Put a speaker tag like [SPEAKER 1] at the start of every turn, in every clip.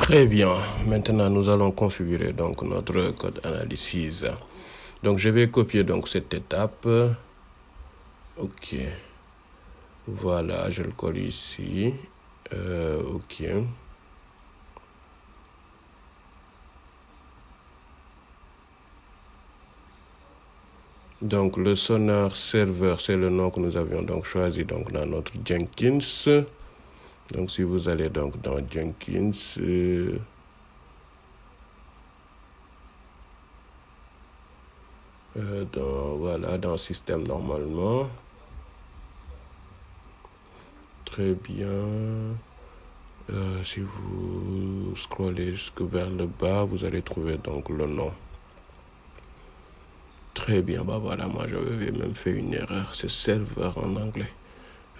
[SPEAKER 1] Très bien. Maintenant, nous allons configurer donc notre code analysis. Donc, je vais copier donc cette étape. OK. Voilà, je le colle ici. OK. Donc, le sonar serveur, c'est le nom que nous avions donc choisi donc dans notre Jenkins. Donc, si vous allez donc dans Jenkins, dans système normalement. Très bien. Si vous scrollez jusque vers le bas, vous allez trouver donc le nom. Très bien, bah voilà, moi j'avais même fait une erreur, c'est serveur en anglais.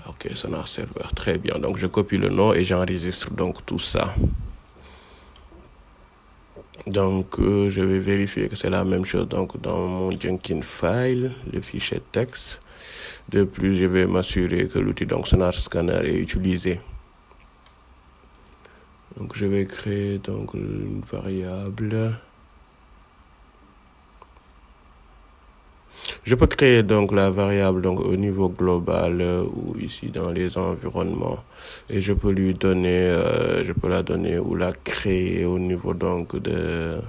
[SPEAKER 1] Ok, sonar serveur, très bien. Donc je copie le nom et j'enregistre donc tout ça. Donc je vais vérifier que c'est la même chose donc dans mon Jenkins file, le fichier texte. De plus, je vais m'assurer que l'outil donc Sonar Scanner est utilisé. Donc je vais créer donc une variable. Je peux créer donc la variable donc au niveau global ou ici dans les environnements et je peux lui donner, je peux la donner ou la créer au niveau donc de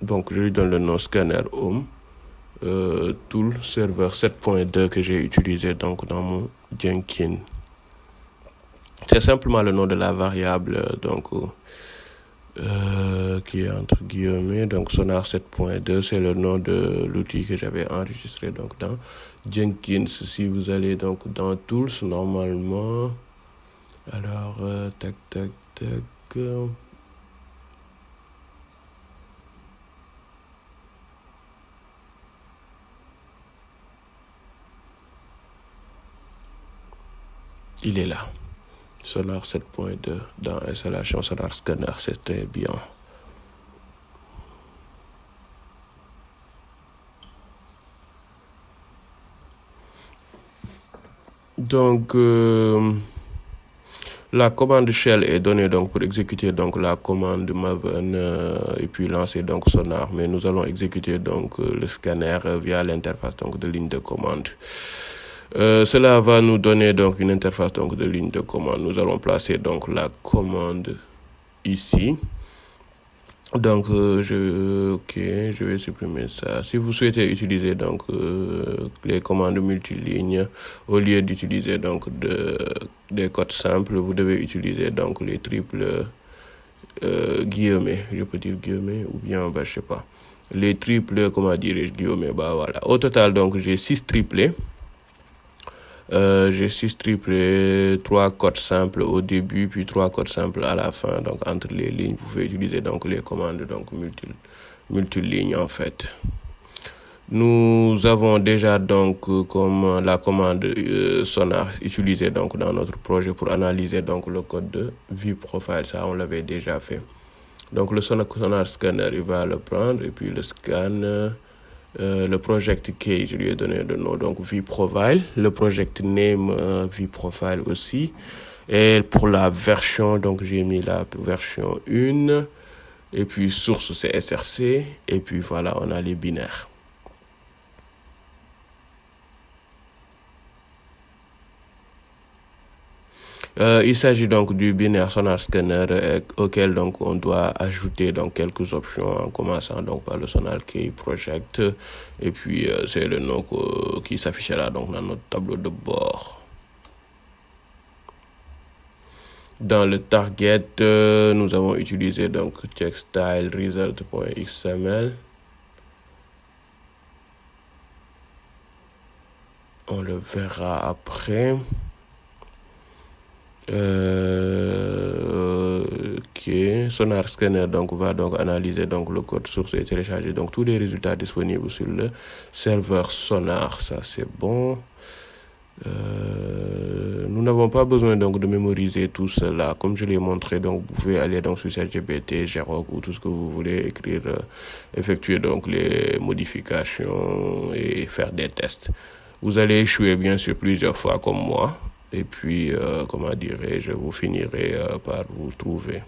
[SPEAKER 1] Donc je lui donne le nom scanner home tool serveur 7.2 que j'ai utilisé donc dans mon Jenkins. C'est simplement le nom de la variable donc qui est entre guillemets, donc Sonar 7.2, c'est le nom de l'outil que j'avais enregistré donc dans Jenkins. Si vous allez donc dans Tools, normalement, alors, tac, il est là. Sonar 7.2 dans installation Sonar Scanner, c'était bien. Donc, la commande shell est donnée donc pour exécuter donc la commande Maven et puis lancer donc Sonar. Mais nous allons exécuter donc le scanner via l'interface donc de ligne de commande. Cela va nous donner donc une interface donc de ligne de commande. Nous allons placer donc la commande ici. Donc je vais supprimer ça. Si vous souhaitez utiliser donc les commandes multilignes au lieu d'utiliser donc des codes simples, vous devez utiliser donc les triples guillemets. Je peux dire guillemets ou bien je sais pas. Les triples guillemets, voilà. Au total donc j'ai 6 triplés. J'ai 6 triplés, 3 codes simples au début, puis 3 codes simples à la fin. Donc, entre les lignes, vous pouvez utiliser donc les commandes donc multilignes en fait. Nous avons déjà donc comme la commande Sonar utilisée donc dans notre projet pour analyser donc le code de view profile. Ça, on l'avait déjà fait. Donc, le Sonar Scanner, il va le prendre et puis le scan. Le project key, je lui ai donné le nom, donc vProfile. Le project name, vProfile aussi. Et pour la version, donc j'ai mis la version 1. Et puis source, c'est SRC. Et puis voilà, on a les binaires. Il s'agit donc du binaire Sonar Scanner auquel donc on doit ajouter donc quelques options en commençant donc par le Sonar Key Project et puis c'est le nom qui s'affichera donc dans notre tableau de bord. Dans le target, nous avons utilisé donc checkstyle result.xml. On le verra après. Sonar Scanner donc va donc analyser donc le code source et télécharger donc tous les résultats disponibles sur le serveur Sonar. Ça c'est bon. Nous n'avons pas besoin donc de mémoriser tout cela. Comme je l'ai montré, donc vous pouvez aller donc sur ChatGPT, Grok ou tout ce que vous voulez écrire, effectuer donc les modifications et faire des tests. Vous allez échouer bien sûr plusieurs fois comme moi. Et puis, comment dirais-je, vous finirez par vous trouver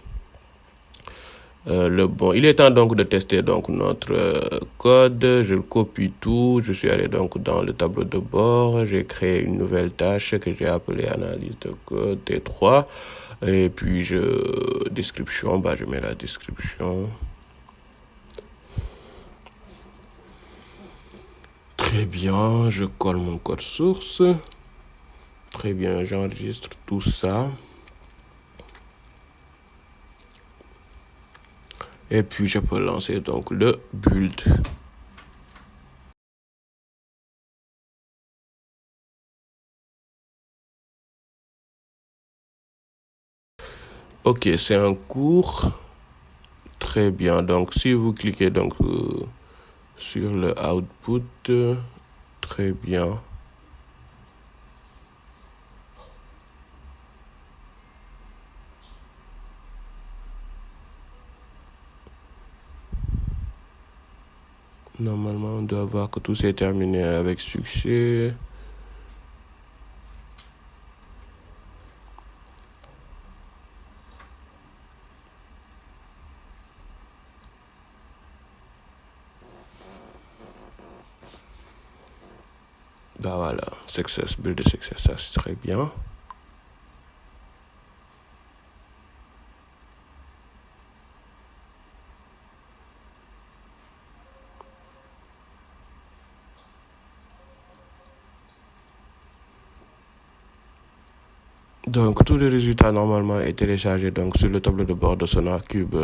[SPEAKER 1] le bon. Il est temps donc de tester donc notre code. Je le copie tout. Je suis allé donc dans le tableau de bord. J'ai créé une nouvelle tâche que j'ai appelée analyse de code T3. Et puis description, je mets la description. Très bien, je colle mon code source. Très bien, j'enregistre tout ça. Et puis, je peux lancer donc le build. Ok, c'est en cours. Très bien. Donc, si vous cliquez donc sur le output, très bien. Normalement, on doit voir que tout s'est terminé avec succès. Voilà, success, build success, ça c'est très bien. Donc, tous les résultats normalement est téléchargé donc sur le tableau de bord de SonarCube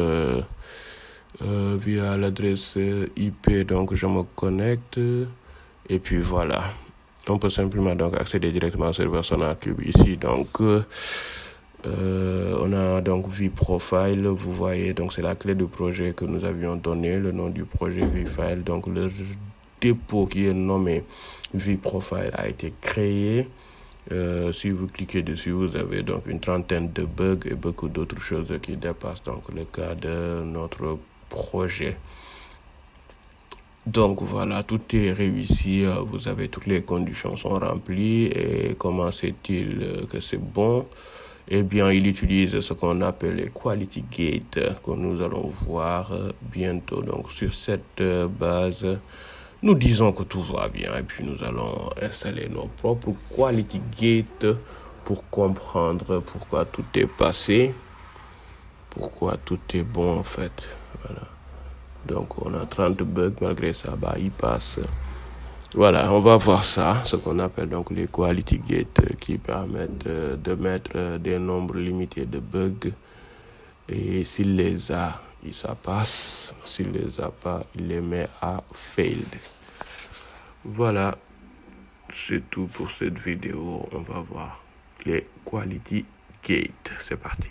[SPEAKER 1] via l'adresse IP. Donc, je me connecte et puis voilà. On peut simplement donc accéder directement au serveur SonarCube ici. Donc, on a donc vProfile. Vous voyez, donc c'est la clé du projet que nous avions donné, le nom du projet vFile. Donc, le dépôt qui est nommé vProfile a été créé. Si vous cliquez dessus, vous avez donc une trentaine de bugs et beaucoup d'autres choses qui dépassent donc le cas de notre projet. Donc voilà, tout est réussi, vous avez toutes les conditions sont remplies. Et comment sait-il que c'est bon? Eh bien, il utilise ce qu'on appelle les Quality Gates que nous allons voir bientôt. Donc sur cette base, nous disons que tout va bien et puis nous allons installer nos propres Quality Gates pour comprendre pourquoi tout est passé, pourquoi tout est bon en fait. Voilà. Donc on a 30 bugs, malgré ça, il passe. Voilà, on va voir ça, ce qu'on appelle donc les Quality Gates qui permettent de mettre des nombres limités de bugs. Et s'il les a, ça passe. S'il les a pas, il les met à failed. Voilà, c'est tout pour cette vidéo. On va voir les Quality Gates. C'est parti.